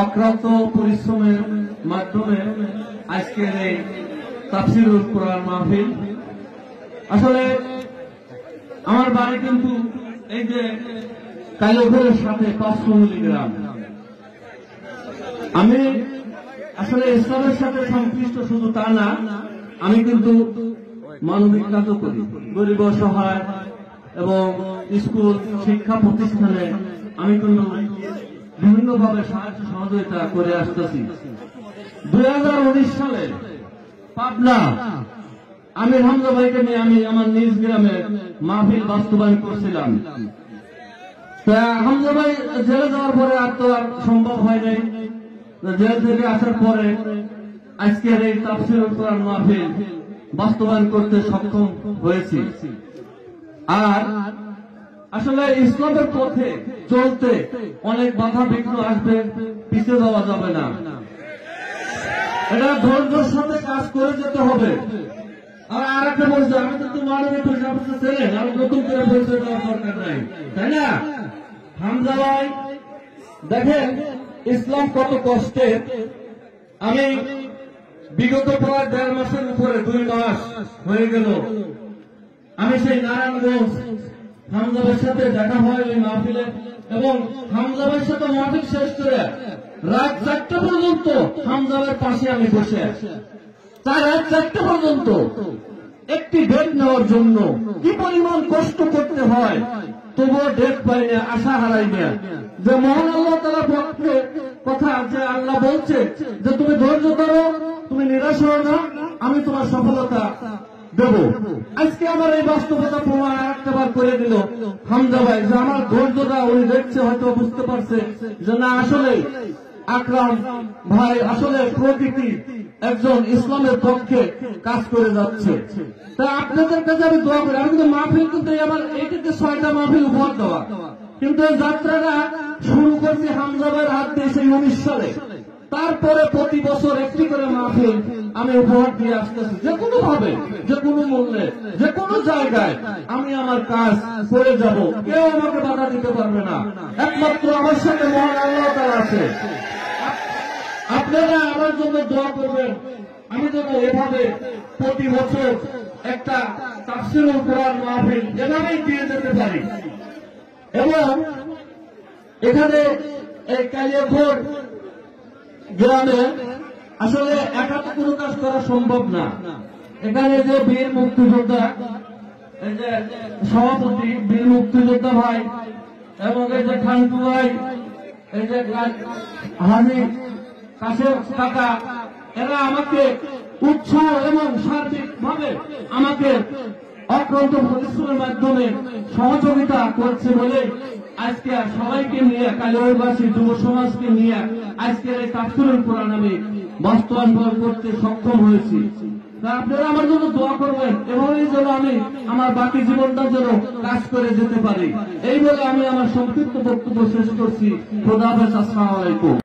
অক্লান্ত পরিশ্রমের মাধ্যমে আজকের এই তাফসীরুল কোরআন মাহফিল। আসলে আমার বাড়ি কিন্তু এই যে কালিয়াঘরের সাথে 500 মিলিগ্রাম। আমি আসলে ইসলামের সাথে সংশ্লিষ্ট শুধু তা না, আমি কিন্তু মানবিক কাজও করি। গরিব অসহায় এবং স্কুল শিক্ষা প্রতিষ্ঠানে আমি কিন্তু বিভিন্নভাবে সাহায্য সহযোগিতা করে আসতেছি। 2019 সালে পাবনা আমি হামজা ভাইকে নিয়ে আমি আমার নিজ গ্রামে মাহফিল বাস্তবায়ন করছিলাম। হামজা ভাই জেলে যাওয়ার পরে আর তো আর সম্ভব হয় নাই। জেল থেকে আসার পরে আজকের এই তাফসীরুল কোরআন মাহফিল বাস্তবায়ন করতে সক্ষম হয়েছি। আর আসলে ইসলামের পথে চলতে অনেক বাধা বিঘ্ন আসবে, পিছিয়ে যাওয়া যাবে না। এটা ধৈর্যের সাথে কাজ করে যেতে হবে। আর আরেকটা বলছে, আমি কিন্তু মানবিক পরিষেবা ছিলেন, আর নতুন করে পরিচয় দেওয়ার দরকার নাই, তাই না? হামজা ভাই দেখেন ইসলাম কত কষ্টের। আমি বিগত প্রায় 1.5 মাসের উপরে 2 মাস হয়ে গেল আমি সেই নারায়ণগঞ্জ হামজা ভাইয়ের সাথে দেখা হয় ওই মাহফিলে, এবং হামজা ভাইয়ের সাথে মাহফিল শেষ করে রাত 4টা পর্যন্ত হামজা ভাইয়ের পাশে আমি বসে আছি। রাত 4টা পর্যন্ত একটি ডেট নেওয়ার জন্য কি পরিমাণ কষ্ট করতে হয়, তবুও ডেট পাই না, আশা হারাই না। যে মহান আল্লাহ তাআলার পক্ষে কথা, যে আল্লাহ বলছে যে তুমি ধৈর্য ধরো, তুমি নিরাশ হও না, আমি তোমার সফলতা দেব। আজকে আমার এই বাস্তবতা প্রমাণ আরেকটাবার করে দিল হামজা ভাই, যে আমার ধৈর্যটা উনি দেখছে, হয়তো বুঝতে পারছে যে না আসলে আকরাম ভাই আসলে প্রকৃতি একজন ইসলামের পক্ষে কাজ করে যাচ্ছে। তা আপনাদের কাছে আমি দোয়া করি। আমি কিন্তু মাহফিল কিন্তু আমার এইটাতে 6টা মাহফিল উপহার দেওয়া, কিন্তু এই যাত্রাটা শুরু করছি হামজা ভাইয়ের হাত দিয়ে সেই 19 সালে। তারপরে প্রতি বছর একটি করে মাহফিল আমি উপহার দিয়ে আসতেছি। যে কোনো ভাবে, যে কোনো মূল্যে, যে কোনো জায়গায় আমি আমার কাজ করে যাব, কেউ আমাকে বাধা দিতে পারবে না। একমাত্র আমার সাথে মহান আল্লাহ তাআলা আছে। আপনারা আমার জন্য দোয়া করবেন, আমি যেন এভাবে প্রতি বছর একটা তাফসীরুল কোরআন মাহফিল এভাবেই দিয়ে যেতে পারি। এবং এখানে এই কালিয়াঘর গ্রামে আসলে একা তো কোনো কাজ করা সম্ভব না। এখানে যে বীর মুক্তিযোদ্ধা, এই যে সভাপতি বীর মুক্তিযোদ্ধা ভাই, এবং এই যে খানটু ভাই, এই যে হাজি কাশেম কাকা, এরা আমাকে উৎসাহ এবং সার্বিকভাবে আমাকে অক্লান্ত পরিশ্রমের মাধ্যমে সহযোগিতা করছে বলে আজকে সবাইকে নিয়ে, কালিয়াঘরবাসী যুব সমাজকে নিয়ে আজকের এই তাফসীরুল কোরআন আমি বাস্তবায়ন করতে সক্ষম হয়েছি। আপনারা আমার জন্য দোয়া করবেন, এভাবেই যেন আমি আমার বাকি জীবনটা যেন কাজ করে যেতে পারি। এই বলে আমি আমার সংক্ষিপ্ত বক্তব্য শেষ করছি। খোদা হাফেজ, আসসালামু আলাইকুম।